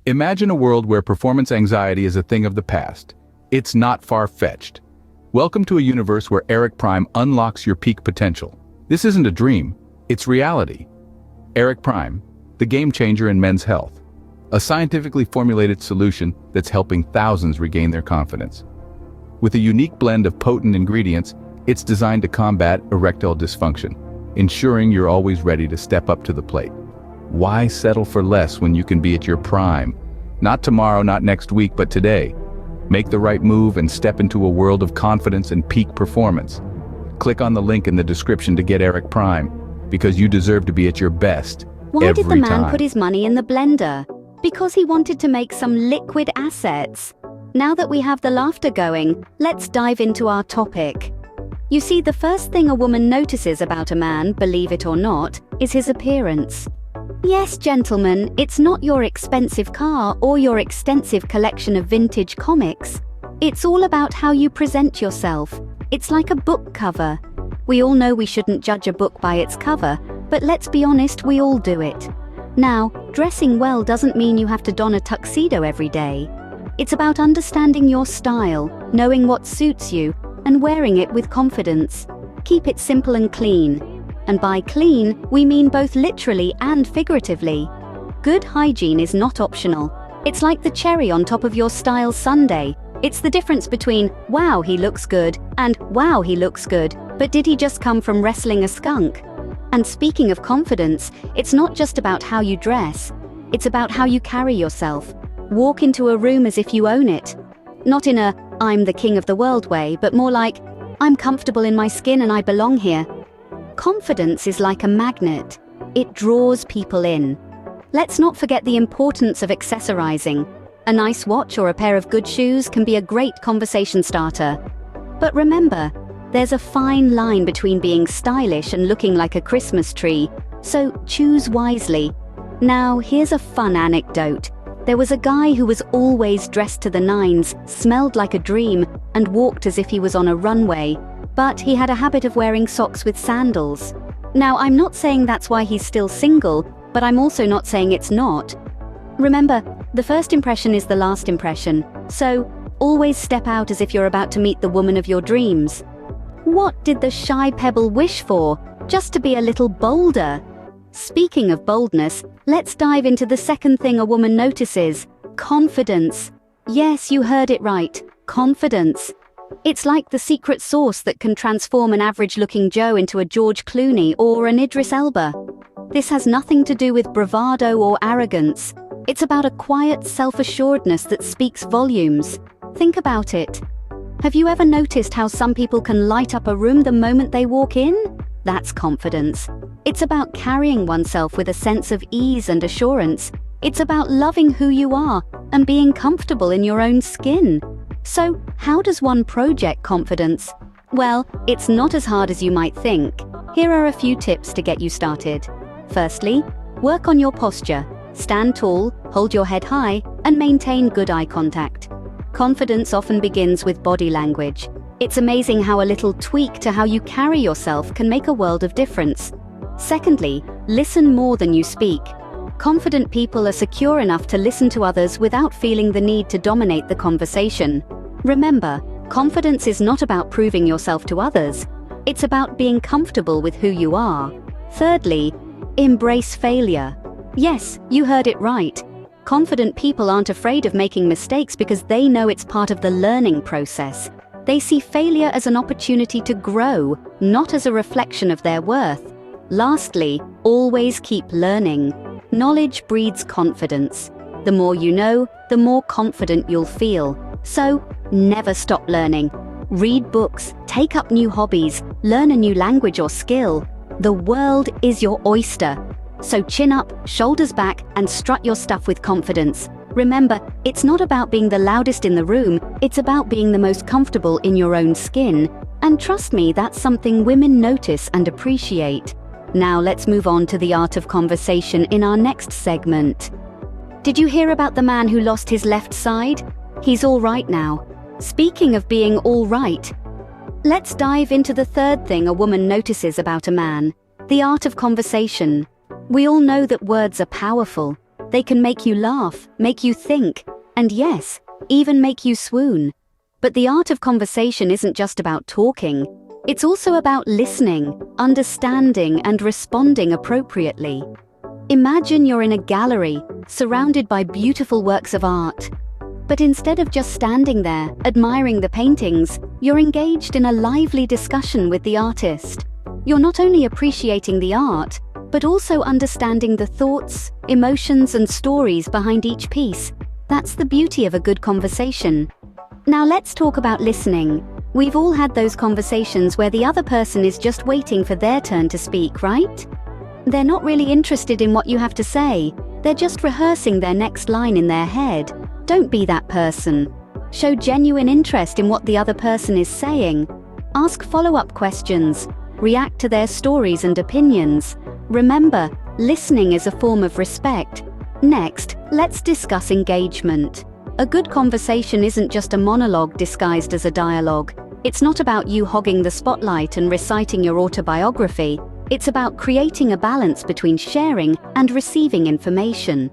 Imagine a world where performance anxiety is a thing of the past. It's not far-fetched. Welcome to a universe where Eric Prime unlocks your peak potential. This isn't a dream, it's reality. Eric Prime, the game changer in men's health. A scientifically formulated solution that's helping thousands regain their confidence. With a unique blend of potent ingredients, it's designed to combat erectile dysfunction, ensuring you're always ready to step up to the plate. Why settle for less when you can be at your prime? Not tomorrow, not next week, but today. Make the right move and step into a world of confidence and peak performance. Click on the link in the description to get Eric Prime, because you deserve to be at your best. Why did the man time. put his money in the blender? Because he wanted to make some liquid assets. Now that we have the laughter going, let's dive into our topic. You see, the first thing a woman notices about a man, believe it or not, is his appearance. Yes, gentlemen, it's not your expensive car or your extensive collection of vintage comics. It's all about how you present yourself. It's like a book cover. We all know we shouldn't judge a book by its cover, but let's be honest, we all do it. Now, dressing well doesn't mean you have to don a tuxedo every day. It's about understanding your style, knowing what suits you, and wearing it with confidence. Keep it simple and clean. And by clean, we mean both literally and figuratively. Good hygiene is not optional. It's like the cherry on top of your style sundae. It's the difference between, wow, he looks good, and wow, he looks good, but did he just come from wrestling a skunk? And speaking of confidence, it's not just about how you dress. It's about how you carry yourself. Walk into a room as if you own it. Not in a, I'm the king of the world way, but more like, I'm comfortable in my skin and I belong here. Confidence is like a magnet. It draws people in. Let's not forget the importance of accessorizing. A nice watch or a pair of good shoes can be a great conversation starter. But remember, there's a fine line between being stylish and looking like a Christmas tree, so choose wisely. Now, here's a fun anecdote. There was a guy who was always dressed to the nines, smelled like a dream, and walked as if he was on a runway. But he had a habit of wearing socks with sandals. Now, I'm not saying that's why he's still single, but I'm also not saying it's not. Remember, the first impression is the last impression, so always step out as if you're about to meet the woman of your dreams. What did the shy pebble wish for? Just to be a little bolder. Speaking of boldness, let's dive into the second thing a woman notices: confidence. Yes, you heard it right, confidence. It's like the secret sauce that can transform an average-looking Joe into a George Clooney or an Idris Elba. This has nothing to do with bravado or arrogance. It's about a quiet self-assuredness that speaks volumes. Think about it. Have you ever noticed how some people can light up a room the moment they walk in? That's confidence. It's about carrying oneself with a sense of ease and assurance. It's about loving who you are and being comfortable in your own skin. So, how does one project confidence? Well, it's not as hard as you might think. Here are a few tips to get you started. Firstly, work on your posture. Stand tall, hold your head high, and maintain good eye contact. Confidence often begins with body language. It's amazing how a little tweak to how you carry yourself can make a world of difference. Secondly, listen more than you speak. Confident people are secure enough to listen to others without feeling the need to dominate the conversation. Remember, confidence is not about proving yourself to others. It's about being comfortable with who you are. Thirdly, embrace failure. Yes, you heard it right. Confident people aren't afraid of making mistakes because they know it's part of the learning process. They see failure as an opportunity to grow, not as a reflection of their worth. Lastly, always keep learning. Knowledge breeds confidence. The more you know, the more confident you'll feel. So, never stop learning. Read books, take up new hobbies, learn a new language or skill. The world is your oyster. So chin up, shoulders back, and strut your stuff with confidence. Remember, it's not about being the loudest in the room, it's about being the most comfortable in your own skin. And trust me, that's something women notice and appreciate. Now let's move on to the art of conversation in our next segment. Did you hear about the man who lost his left side? He's all right now. Speaking of being all right, let's dive into the third thing a woman notices about a man: the art of conversation. We all know that words are powerful. They can make you laugh, make you think, and yes, even make you swoon. But the art of conversation isn't just about talking. It's also about listening, understanding, and responding appropriately. Imagine you're in a gallery, surrounded by beautiful works of art. But instead of just standing there, admiring the paintings, you're engaged in a lively discussion with the artist. You're not only appreciating the art, but also understanding the thoughts, emotions, and stories behind each piece. That's the beauty of a good conversation. Now let's talk about listening. We've all had those conversations where the other person is just waiting for their turn to speak, right? They're not really interested in what you have to say. They're just rehearsing their next line in their head. Don't be that person. Show genuine interest in what the other person is saying. Ask follow-up questions. React to their stories and opinions. Remember, listening is a form of respect. Next, let's discuss engagement. A good conversation isn't just a monologue disguised as a dialogue. It's not about you hogging the spotlight and reciting your autobiography. It's about creating a balance between sharing and receiving information.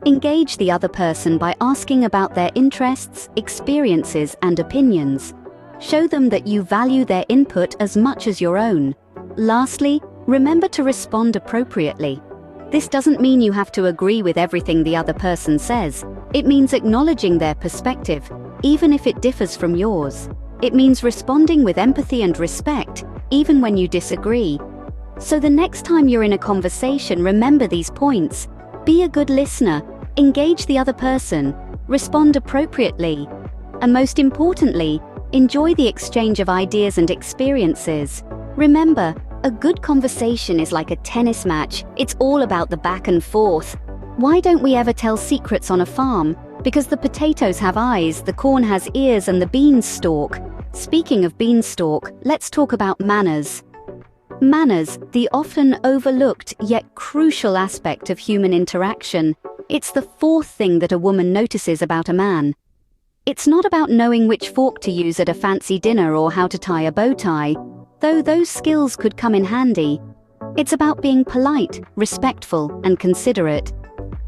Engage the other person by asking about their interests, experiences, and opinions. Show them that you value their input as much as your own. Lastly, remember to respond appropriately. This doesn't mean you have to agree with everything the other person says. It means acknowledging their perspective, even if it differs from yours. It means responding with empathy and respect, even when you disagree. So the next time you're in a conversation, remember these points. Be a good listener, engage the other person, respond appropriately, and most importantly, enjoy the exchange of ideas and experiences. Remember, a good conversation is like a tennis match. It's all about the back and forth. Why don't we ever tell secrets on a farm? Because the potatoes have eyes, the corn has ears, and the beans stalk. Speaking of beanstalk, let's talk about manners. Manners, the often overlooked yet crucial aspect of human interaction. It's the fourth thing that a woman notices about a man. It's not about knowing which fork to use at a fancy dinner or how to tie a bow tie, though those skills could come in handy. It's about being polite, respectful, and considerate.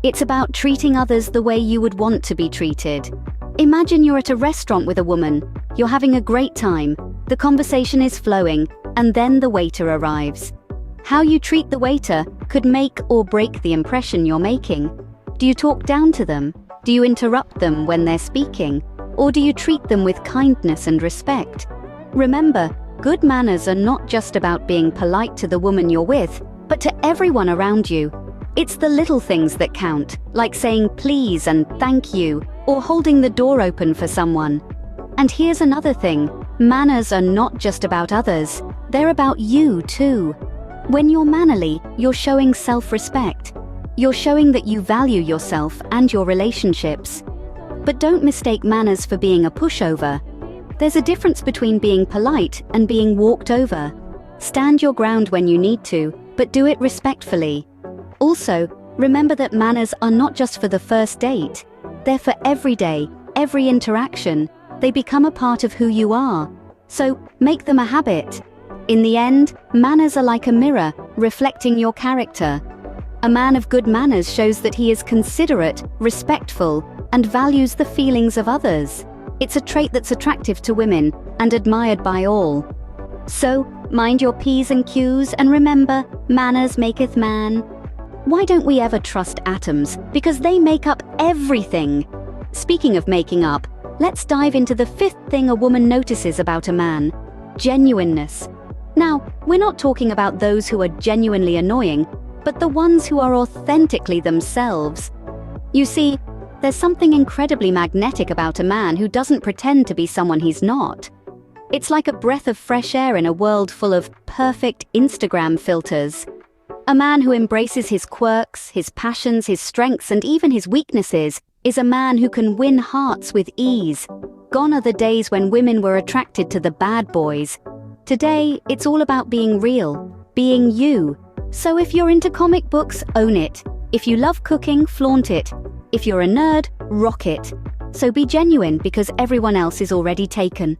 It's about treating others the way you would want to be treated. Imagine you're at a restaurant with a woman. You're having a great time. The conversation is flowing, and then the waiter arrives. How you treat the waiter could make or break the impression you're making. Do you talk down to them? Do you interrupt them when they're speaking? Or do you treat them with kindness and respect? Remember, good manners are not just about being polite to the woman you're with, but to everyone around you. It's the little things that count, like saying please and thank you, or holding the door open for someone. And here's another thing, manners are not just about others, they're about you too. When you're mannerly, you're showing self-respect. You're showing that you value yourself and your relationships. But don't mistake manners for being a pushover. There's a difference between being polite and being walked over. Stand your ground when you need to, but do it respectfully. Also, remember that manners are not just for the first date. They're for every day, every interaction. They become a part of who you are. So, make them a habit. In the end, manners are like a mirror, reflecting your character. A man of good manners shows that he is considerate, respectful, and values the feelings of others. It's a trait that's attractive to women and admired by all. So, mind your P's and Q's and remember, manners maketh man. Why don't we ever trust atoms? Because they make up everything. Speaking of making up, let's dive into the fifth thing a woman notices about a man: genuineness. Now, we're not talking about those who are genuinely annoying, but the ones who are authentically themselves. You see, there's something incredibly magnetic about a man who doesn't pretend to be someone he's not. It's like a breath of fresh air in a world full of perfect Instagram filters. A man who embraces his quirks, his passions, his strengths, and even his weaknesses is a man who can win hearts with ease. Gone are the days when women were attracted to the bad boys. Today, it's all about being real, being you. So if you're into comic books, own it. If you love cooking, flaunt it. If you're a nerd, rock it. So be genuine because everyone else is already taken.